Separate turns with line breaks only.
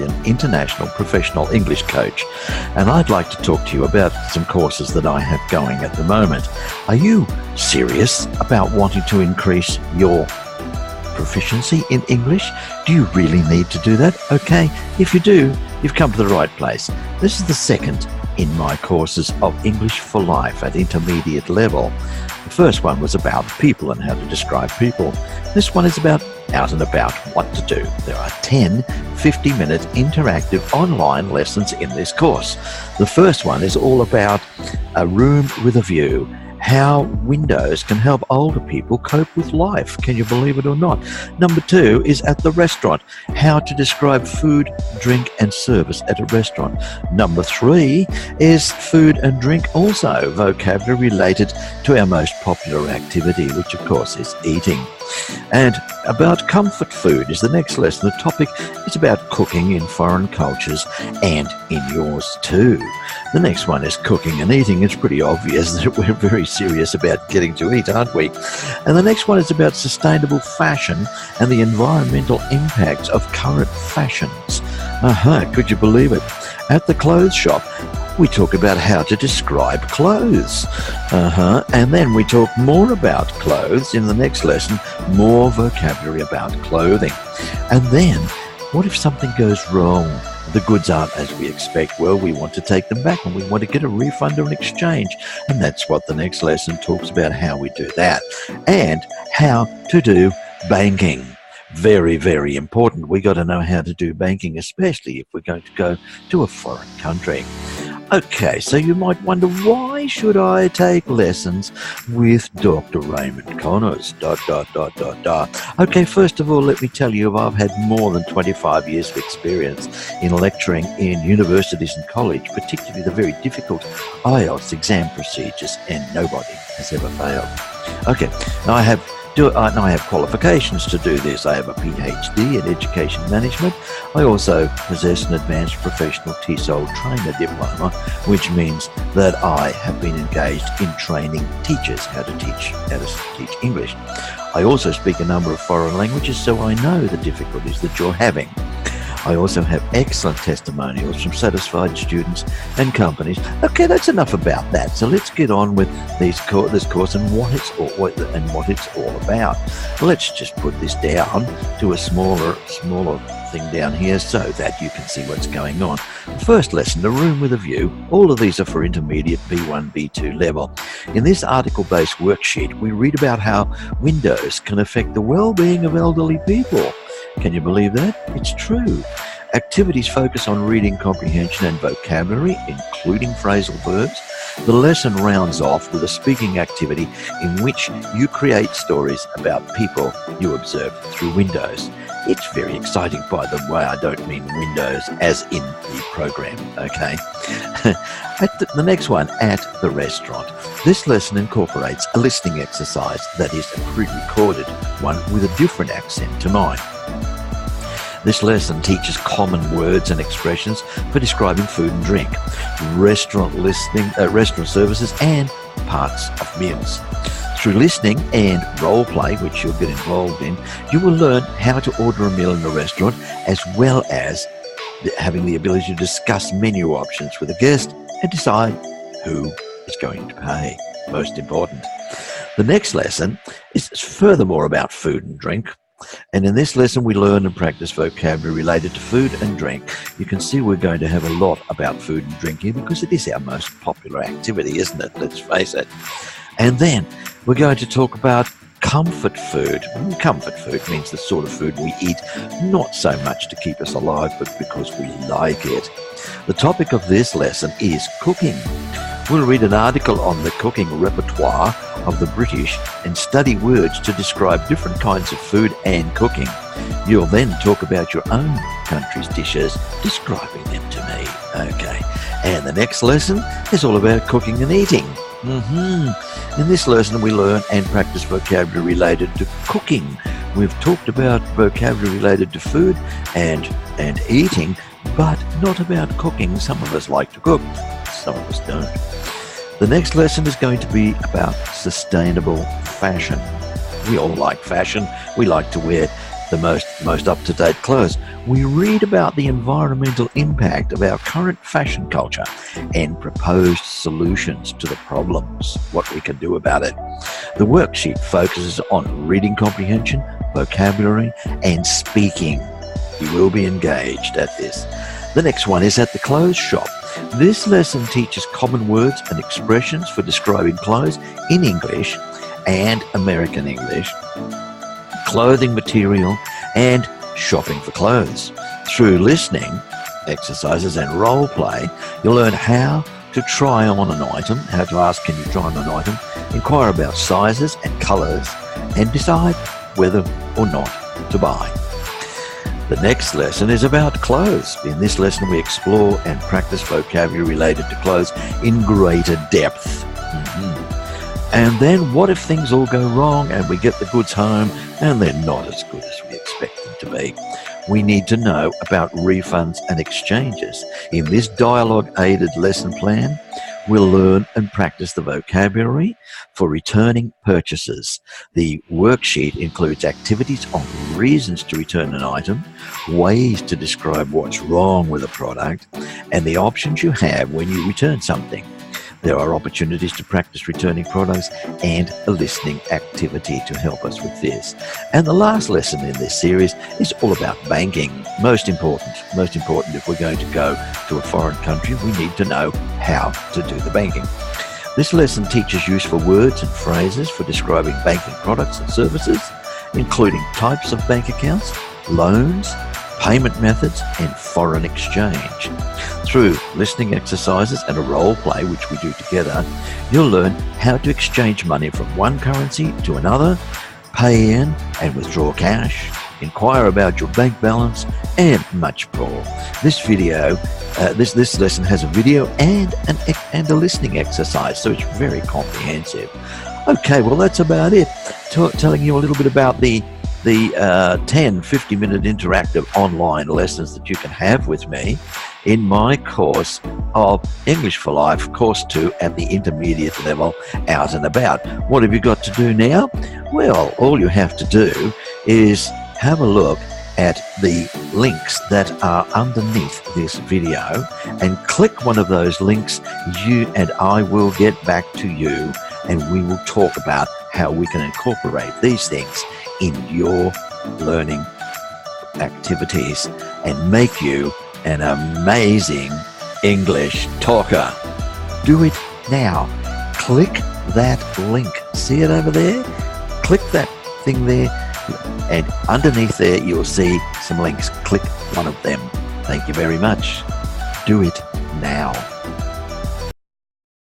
an international professional English coach, and I'd like to talk to you about some courses that I have going at the moment. Are you serious about wanting to increase your proficiency in English? Do you really need to do that? Okay, if you do, you've come to the right place. This is the second in my courses of English for Life at intermediate level. The first one was about people and how to describe people. This one is about out and about, what to do. There are 10 50-minute interactive online lessons in this course. The first one is all about a room with a view, how windows can help older people cope with life. Can you believe it or not? Number 2 is at the restaurant, how to describe food, drink and service at a restaurant. Number 3 is food and drink, also vocabulary related to our most popular activity, which of course is eating. And about comfort food is the next lesson. The topic is about cooking in foreign cultures and in yours too. The next one is cooking and eating. It's pretty obvious that we're very serious about getting to eat, aren't we? And the next one is about sustainable fashion and the environmental impacts of current fashions. Could you believe it? At the clothes shop, we talk about how to describe clothes. And then we talk more about clothes in the next lesson, more vocabulary about clothing. And then, what if something goes wrong? The goods aren't as we expect. Well, we want to take them back and we want to get a refund or an exchange. And that's what the next lesson talks about, how we do that. And how to do banking. Very, very important. We got to know how to do banking, especially if we're going to go to a foreign country. Okay, so you might wonder, why should I take lessons with Dr. Raymond Connors? ... Okay, first of all, let me tell you, I've had more than 25 years of experience in lecturing in universities and college, particularly the very difficult IELTS exam procedures, and nobody has ever failed. Okay, now I have qualifications to do this. I have a PhD in education management. I also possess an advanced professional TESOL trainer diploma, which means that I have been engaged in training teachers how to teach English. I also speak a number of foreign languages, so I know the difficulties that you're having. I also have excellent testimonials from satisfied students and companies. Okay, that's enough about that. So let's get on with this course and what it's all about. Let's just put this down to a smaller thing down here so that you can see what's going on. First lesson, a room with a view. All of these are for intermediate B1, B2 level. In this article-based worksheet, we read about how windows can affect the well-being of elderly people. Can you believe that? It's true. Activities focus on reading comprehension and vocabulary, including phrasal verbs. The lesson rounds off with a speaking activity in which you create stories about people you observe through windows. It's very exciting, by the way. I don't mean windows as in the program, okay? The next one, at the restaurant. This lesson incorporates a listening exercise that is a pre-recorded one with a different accent to mine. This lesson teaches common words and expressions for describing food and drink, restaurant services, and parts of meals. Through listening and role play, which you'll get involved in, you will learn how to order a meal in a restaurant, as well as having the ability to discuss menu options with a guest and decide who is going to pay. Most important. The next lesson is furthermore about food and drink. And in this lesson, we learn and practice vocabulary related to food and drink. You can see we're going to have a lot about food and drink here because it is our most popular activity, isn't it? Let's face it. And then we're going to talk about comfort food. Comfort food means the sort of food we eat, not so much to keep us alive, but because we like it. The topic of this lesson is cooking. We'll read an article on the cooking repertoire of the British and study words to describe different kinds of food and cooking. You'll then talk about your own country's dishes, describing them to me. Okay. And the next lesson is all about cooking and eating. In this lesson, we learn and practice vocabulary related to cooking. We've talked about vocabulary related to food and eating, but not about cooking. Some of us like to cook, some of us don't. The next lesson is going to be about sustainable fashion. We all like fashion. We like to wear the most up-to-date clothes. We read about the environmental impact of our current fashion culture and proposed solutions to the problems, what we can do about it. The worksheet focuses on reading comprehension, vocabulary, and speaking. You will be engaged at this. The next one is at the clothes shop. This lesson teaches common words and expressions for describing clothes in English and American English, clothing material, and shopping for clothes. Through listening, exercises, and role play, you'll learn how to try on an item, how to ask, can you try on an item, inquire about sizes and colours, and decide whether or not to buy. The next lesson is about clothes. In this lesson, we explore and practice vocabulary related to clothes in greater depth. And then what if things all go wrong and we get the goods home and they're not as good as we expect them to be? We need to know about refunds and exchanges. In this dialogue-aided lesson plan, we'll learn and practice the vocabulary for returning purchases. The worksheet includes activities on reasons to return an item, ways to describe what's wrong with a product, and the options you have when you return something. There are opportunities to practice returning products and a listening activity to help us with this. And the last lesson in this series is all about banking. Most important, if we're going to go to a foreign country, we need to know how to do the banking. This lesson teaches useful words and phrases for describing banking products and services, including types of bank accounts, loans, payment methods, and foreign exchange. Through listening exercises and a role play, which we do together, you'll learn how to exchange money from one currency to another, pay in and withdraw cash, inquire about your bank balance, and much more. This lesson has a video and a listening exercise, so it's very comprehensive. Okay, well, that's about it. Telling you a little bit about the 10 50-minute interactive online lessons that you can have with me in my course of English for Life, Course 2 at the intermediate level, Out and About. What have you got to do now? Well, all you have to do is have a look at the links that are underneath this video and click one of those links. You and I will get back to you and we will talk about how we can incorporate these things in your learning activities and make you an amazing English talker. Do it now. Click that link. See it over there? Click that thing there, and underneath there you'll see some links. Click one of them. Thank you very much. Do it now.